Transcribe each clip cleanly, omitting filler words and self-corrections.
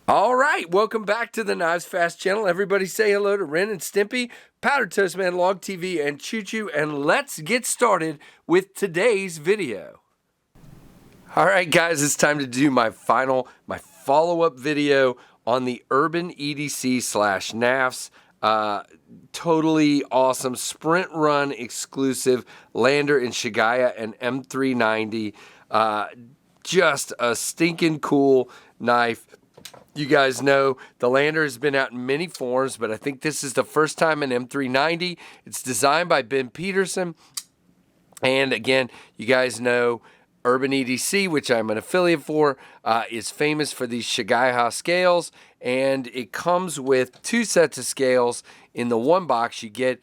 All right, welcome back to the KnivesFAST channel. Everybody say hello to Ren and Stimpy, Powder Toast Man, Log TV, and Choo Choo, and let's get started with today's video. All right, guys, it's time to do my follow-up video on the Urban EDC / NAFS. Totally awesome sprint run exclusive lander in Shigaya and M390. Just a stinking cool knife. You guys know the lander has been out in many forms, but I think this is the first time in M390. It's designed by Ben Peterson. And again, you guys know Urban EDC, which I'm an affiliate for, is famous for these Shigaya scales. And it comes with 2 sets of scales. In the one box, you get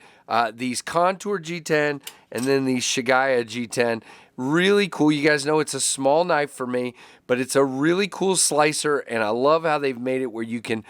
these Contour G10 and then these Shigaya G10. Really cool. You guys know it's a small knife for me, but it's a really cool slicer, and I love how they've made it where you can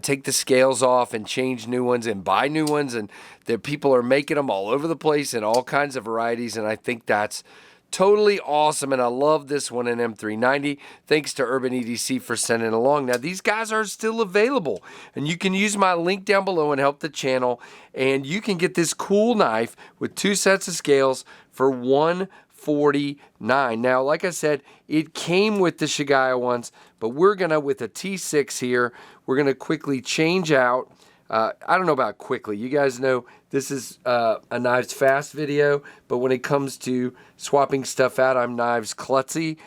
take the scales off and change new ones and buy new ones, and the people are making them all over the place in all kinds of varieties, and I think that's totally awesome, and I love this one in M390. Thanks to Urban EDC for sending it along. Now, these guys are still available, and you can use my link down below and help the channel, and you can get this cool knife with 2 sets of scales for $149. Now, like I said, it came with the Shigaya ones, but we're gonna, with a T6 here, we're gonna quickly change out. I don't know about quickly. You guys know this is a KnivesFAST video, but when it comes to swapping stuff out, I'm Knives Klutzy,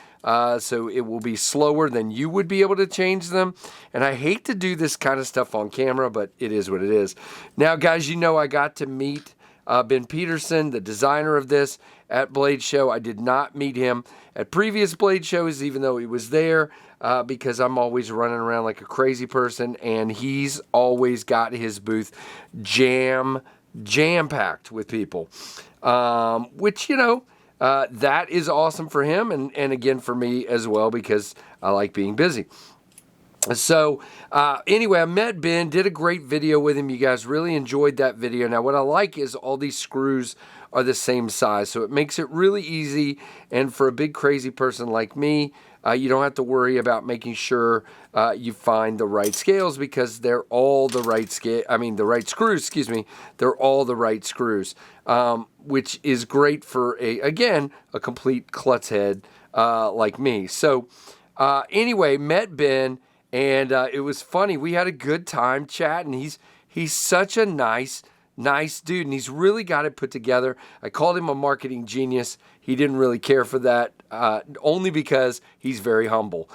so it will be slower than you would be able to change them. And I hate to do this kind of stuff on camera, but it is what it is. Now, guys, you know I got to meet Ben Peterson, the designer of this, at Blade Show. I did not meet him at previous Blade shows, even though he was there, because I'm always running around like a crazy person, and he's always got his booth jam-packed with people, which, you know, that is awesome for him, and again for me as well, because I like being busy. So anyway, I met Ben, did a great video with him. You guys really enjoyed that video. Now, what I like is all these screws are the same size, so it makes it really easy. And for a big crazy person like me, you don't have to worry about making sure you find the right scales, because they're all the right the right screws, excuse me. They're all the right screws, which is great for again, a complete klutz head like me. So anyway, met Ben. And it was funny. We had a good time chatting. He's such a nice dude, and he's really got it put together. I called him a marketing genius. He didn't really care for that, only because he's very humble.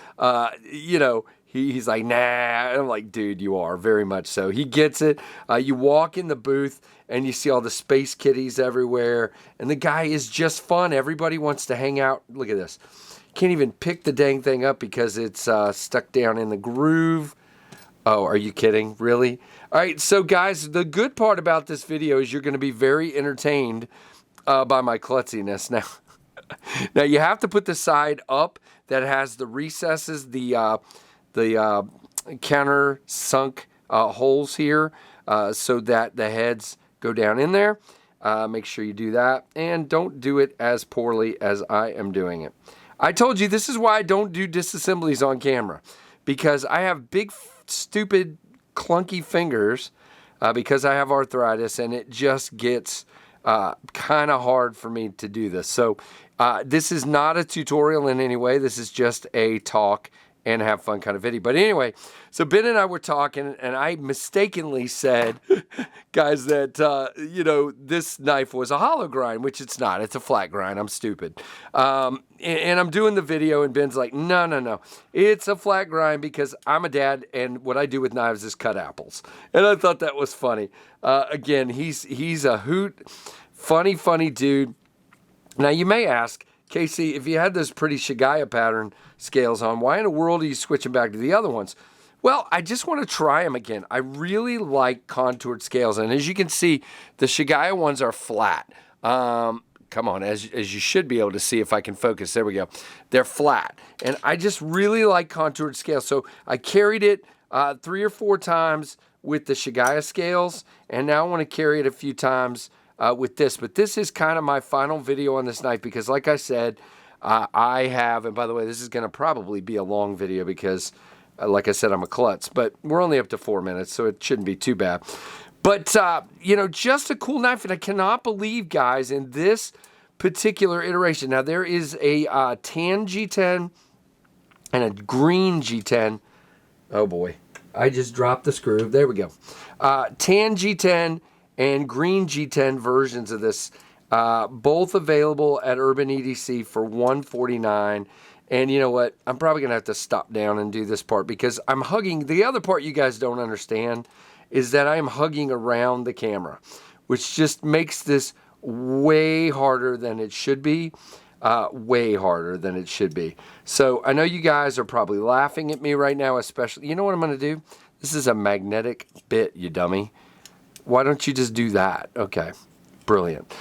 You know, he's like, nah. And I'm like, dude, you are, very much so. He gets it. You walk in the booth, and you see all the space kitties everywhere, and the guy is just fun. Everybody wants to hang out. Look at this. Can't even pick the dang thing up because it's stuck down in the groove. Oh, are you kidding? Really? All right, so guys, the good part about this video is you're going to be very entertained by my klutziness. Now you have to put the side up that has the recesses, the counter sunk holes here, so that the heads go down in there. Make sure you do that, and don't do it as poorly as I am doing it. I told you this is why I don't do disassemblies on camera, because I have big, stupid, clunky fingers because I have arthritis, and it just gets kind of hard for me to do this. So this is not a tutorial in any way. This is just a talk and have fun kind of video. But anyway, so Ben and I were talking, and I mistakenly said, guys, that, you know, this knife was a hollow grind, which it's not. It's a flat grind. I'm stupid. And I'm doing the video, and Ben's like, no. It's a flat grind because I'm a dad, and what I do with knives is cut apples. And I thought that was funny. Again, he's a hoot, funny dude. Now, you may ask, Casey, if you had those pretty Shigaya pattern scales on, why in the world are you switching back to the other ones? Well, I just want to try them again. I really like contoured scales, and as you can see, the Shigaya ones are flat. Come on, as you should be able to see if I can focus. There we go. They're flat, and I just really like contoured scales. So I carried it 3 or 4 times with the Shigaya scales, and now I want to carry it a few times with this. But this is kind of my final video on this knife because, like I said, I have, and by the way, this is going to probably be a long video because Like I said, I'm a klutz, but we're only up to 4 minutes, so it shouldn't be too bad. But, you know, just a cool knife, and I cannot believe, guys, in this particular iteration. Now, there is a tan G10 and a green G10. Oh, boy. I just dropped the screw. There we go. Tan G10 and green G10 versions of this, both available at Urban EDC for $149. And you know what? I'm probably going to have to stop down and do this part because I'm hugging. The other part you guys don't understand is that I am hugging around the camera, which just makes this way harder than it should be. Way harder than it should be. So I know you guys are probably laughing at me right now, especially. You know what I'm going to do? This is a magnetic bit, you dummy. Why don't you just do that? Okay, brilliant.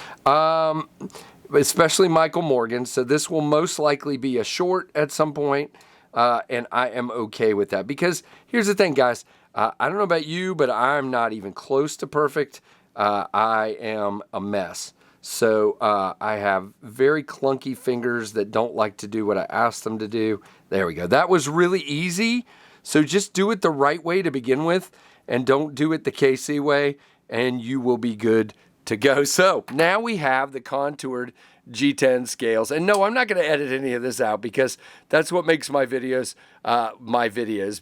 Especially Michael Morgan. So this will most likely be a short at some point, and I am okay with that. Because here's the thing, guys. I don't know about you, but I'm not even close to perfect. I am a mess. So I have very clunky fingers that don't like to do what I asked them to do. There we go. That was really easy. So just do it the right way to begin with, and don't do it the KC way, and you will be good to go. So now we have the contoured G10 scales. And no, I'm not going to edit any of this out because that's what makes my videos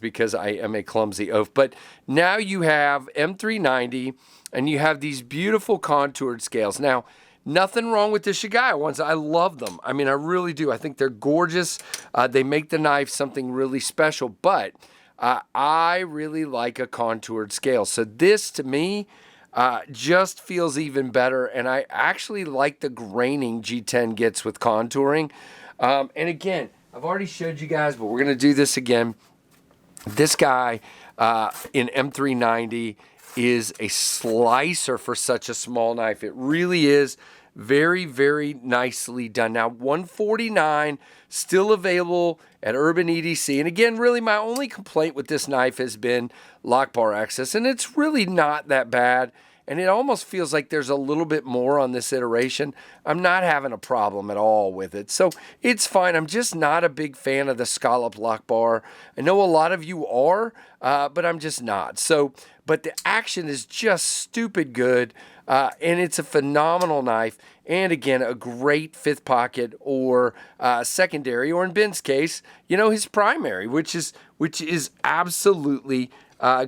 because I am a clumsy oaf. But now you have M390 and you have these beautiful contoured scales. Now, nothing wrong with the Shigaya ones. I love them. I mean, I really do. I think they're gorgeous. They make the knife something really special, but I really like a contoured scale. So this, to me, just feels even better, and I actually like the graining G10 gets with contouring. And again, I've already showed you guys, but we're going to do this again. This guy in M390 is a slicer for such a small knife. It really is very, very nicely done. Now, $149, still available at Urban EDC. And again, really my only complaint with this knife has been lock bar access, and it's really not that bad. And it almost feels like there's a little bit more on this iteration. I'm not having a problem at all with it. So it's fine. I'm just not a big fan of the scallop lock bar. I know a lot of you are, but I'm just not. So, but the action is just stupid good. And it's a phenomenal knife. And again, a great fifth pocket or secondary, or in Ben's case, you know, his primary, which is absolutely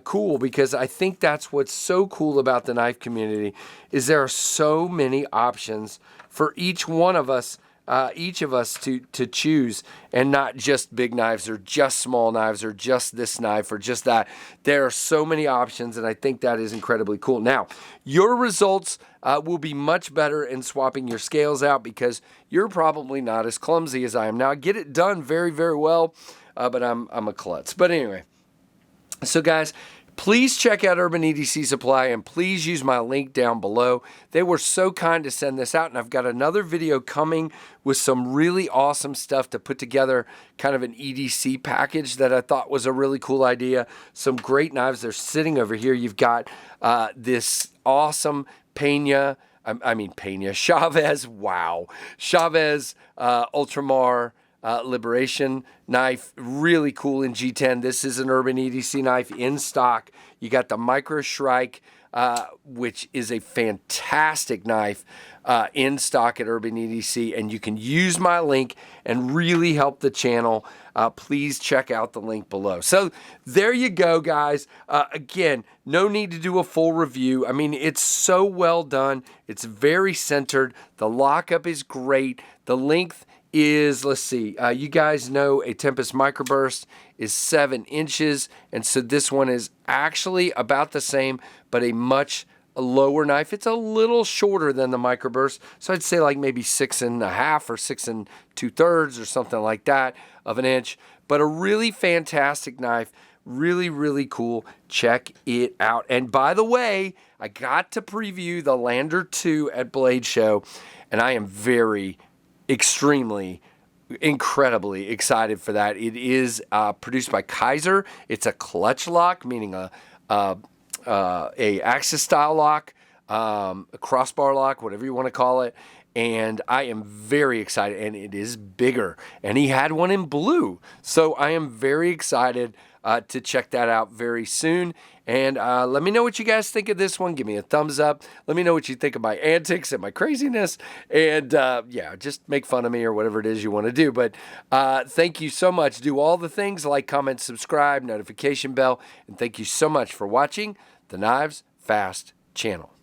cool, because I think that's what's so cool about the knife community is there are so many options for each of us to choose, and not just big knives or just small knives or just this knife or just that. There are so many options, and I think that is incredibly cool. Now, your results will be much better in swapping your scales out because you're probably not as clumsy as I am. Now, I get it done very, very well, but I'm a klutz. But anyway. So guys, please check out Urban EDC Supply, and please use my link down below. They were so kind to send this out, and I've got another video coming with some really awesome stuff to put together, kind of an EDC package that I thought was a really cool idea. Some great knives. They're sitting over here. You've got this awesome Pena, Chavez, wow. Chavez Ultramar Liberation knife, really cool in G10. This is an Urban EDC knife in stock. You got the Micro Shrike, which is a fantastic knife in stock at Urban EDC, and you can use my link and really help the channel. Please check out the link below. So there you go, guys. Again, no need to do a full review. I mean, it's so well done. It's very centered. The lockup is great. The length is, let's see, you guys know a Tempest Microburst is 7 inches, and so this one is actually about the same, but a much lower knife. It's a little shorter than the Microburst, so I'd say like maybe 6.5 or 6 2/3 or something like that of an inch, but a really fantastic knife. Really, really cool. Check it out. And by the way, I got to preview the Lander 2 at Blade Show, and I am incredibly excited for that. It is produced by Kaiser. It's a clutch lock, meaning a axis style lock, a crossbar lock, whatever you want to call it. and I am very excited, and it is bigger. And he had one in blue, so I am very excited to check that out very soon. And let me know what you guys think of this one. Give me a thumbs up. Let me know what you think of my antics and my craziness. And yeah, just make fun of me or whatever it is you want to do. But thank you so much. Do all the things, like, comment, subscribe, notification bell. And thank you so much for watching the Knives Fast channel.